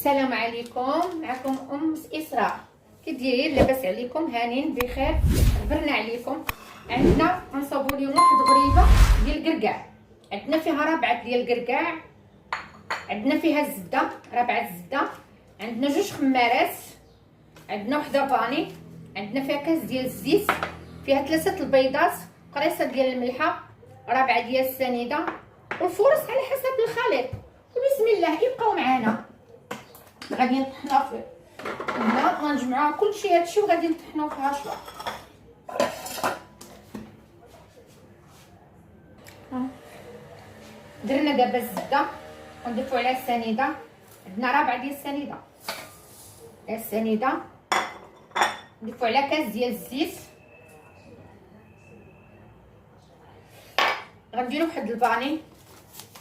السلام عليكم، معكم ام اسراء. كي دايرين؟ لاباس عليكم؟ هانين بخير؟ عبرنا عليكم. عندنا غنصاوبوا اليوم واحد غريبه ديال الكركاع. عندنا فيها ربعه ديال الكركاع، عندنا فيها الزبده، ربعه الزبده، عندنا جوج خمارات، عندنا وحده باني، عندنا فيها كاس ديال الزيت، فيها 3 البيضات، قريصه ديال الملحه، ربعه ديال السنيده، والفرص على حسب الخليط. وبسم الله يبقاو معنا. غادي نطحنوها في هنا، غنجمعوها كلشي هادشي وغادي نطحنوه فيها شويه. درنا دابا الزبده ونضيفو عليها السنيده. عندنا ربعه ديال السنيده، نضيفو عليها كاس ديال الزيت. غنديرو واحد الباني.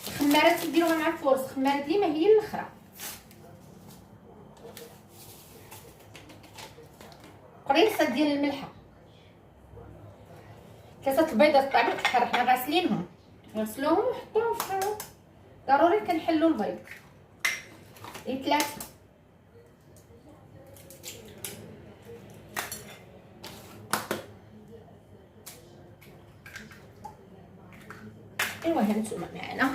الخمارات نديروها مع الفرص، الخمارات ديما هي الاخرى. قريصه ديال الملحه، 3 البيضات بطبيعه الحال حنا غاسلينهم، نغسلوهم ونحطوهم في ضروري كنحلو البيض. 3 ايوا هانتوما معنا.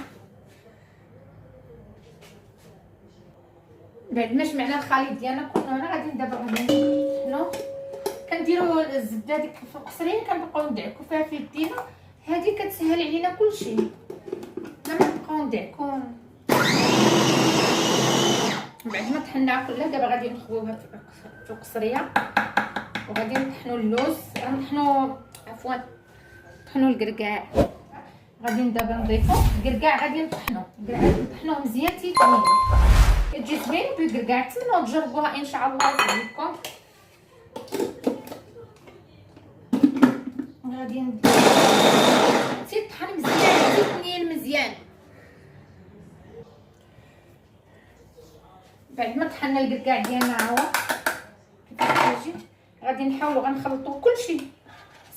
بعد ما جمعنا الخليط ديالنا كلنا غادي دابا نطحنو. كنديروا الزبده ديك في القصريه كنبقاو ندعكو فيها في يدينا، هذه كتسهل علينا كلشي. ما نبقاو ندعكو. بعد ما طحناها كلها دابا غادي نخويوها في القصريه وغادي نطحنوا اللوز، نطحنوا الكركاع. غادي دابا نضيفو الكركاع، غادي نطحنوه مزيان تيتمين. كتجي زوين بالكركاع. نتمنوا تجربوها ان شاء الله وتعجبكم. غادي تيطحن مزيان، تيتنين مزيان. بعد ما طحنا الكركاع ديالنا ها هو كيفاش غادي نحاولوا غنخلطوا كلشي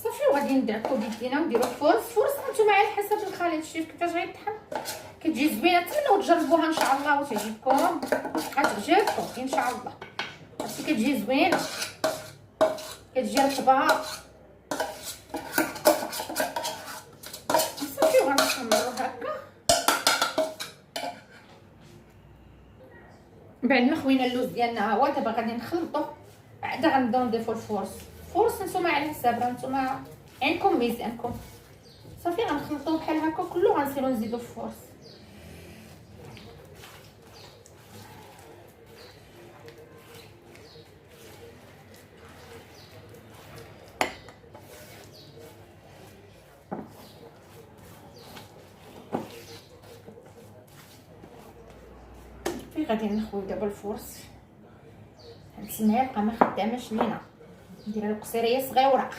صافي، وغادي ندعكو بيدينا ونديرو فرص نتوما على حسب الخليط. شوف كيفاش غيطحن، كتجي زوينه. نتمنوا تجربوها ان شاء الله وتعجبكم، غتعجبكم ان شاء الله. هادشي كتجي زوينه، كتجي رطبه صافي. وغنخمروا هكا. بعد ما خوينا اللوز ديالنا ها هو دابا غادي نخلطو. بعدا غنبداو نضيفو الفرص نتوما على حساب، نتوما عندكم ميزانكم. صافي غنخلطوه بحال هكا كله، غنسيرو نزيدو الفرص. غادي نخوي دابا الفرص. هاد المعلقه ما خداماش لينا، نديرها القصيريه صغيره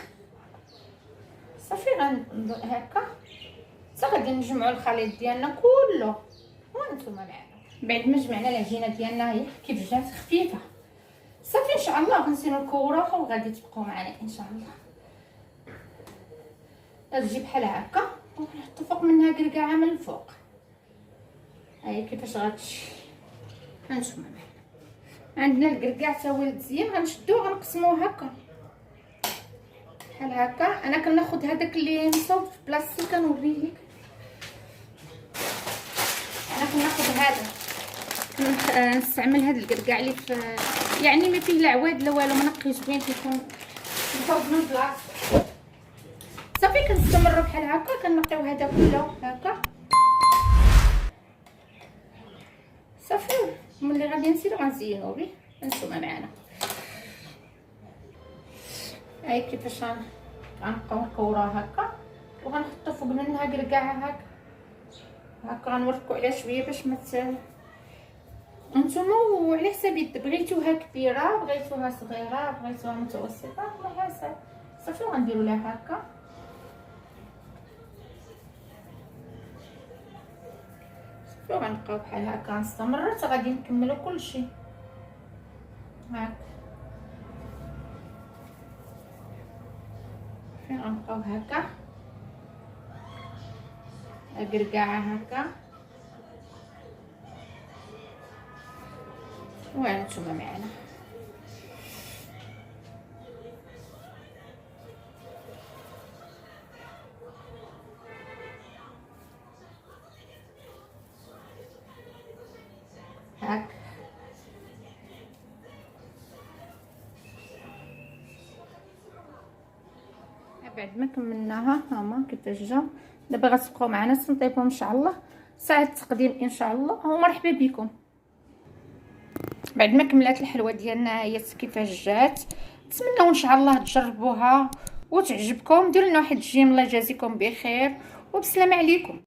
صافي. هكا حتى غادي نجمعوا الخليط ديالنا كله وانتوما معنا. بعد ما جمعنا العجينه ديالنا هي كيف جات خفيفه صافي، ان شاء الله غنسيروا الكوره وغادي تبقاو معنا ان شاء الله. غتجي بحال هكا ونحطوا فوق منها كركاعه من الفوق. هاهي كيفاش غتجي هانتوما معنا. عندنا الكركاع تا هو مزيان، غنشدوه غنقسموه هكا بحال هكا. انا كناخذ هذاك اللي مصوب في بلاصتو كنوريه لك. انا كناخذ هذا، نستعمل هذا الكركاع اللي في يعني ما فيه لا عواد لا والو، منقي زوين كيكون مصوب من بلاصتو صافي. كنستمروا بحال هكا، كنقيو هذا كله هكا صافي. ملي غادي نسيرو غنزينو به نتوما معنا. هاي كيفاش غنبقاو نكوروها هكا وغنحطو فوق منها كركاع هكا غنوركو عليها شويه باش ما نتوما وعلى حساب بغيتوها كبيره، بغيتوها صغيره، بغيتوها متوسطه، على حسب صافي. غنديرو لها هكا صافي، غنبقاو بحال هكا نستمروا حتى غادي نكملوا كلشي هكا. غنبقاو هكا الكركاعه هكا وهانتوما معنا. هاك بعد ما كملناها هما كيفاش جا. دابا غتبقاو معنا تنطيبهم ان شاء الله ساعه التقديم ان شاء الله، ومرحبا بكم. بعد ما كملات الحلوه ديالنا هي كيفاش جات، نتمنوا ان شاء الله تجربوها وتعجبكم. ديروا لنا واحد الجيم، الله يجازيكم بخير وبسلامه عليكم.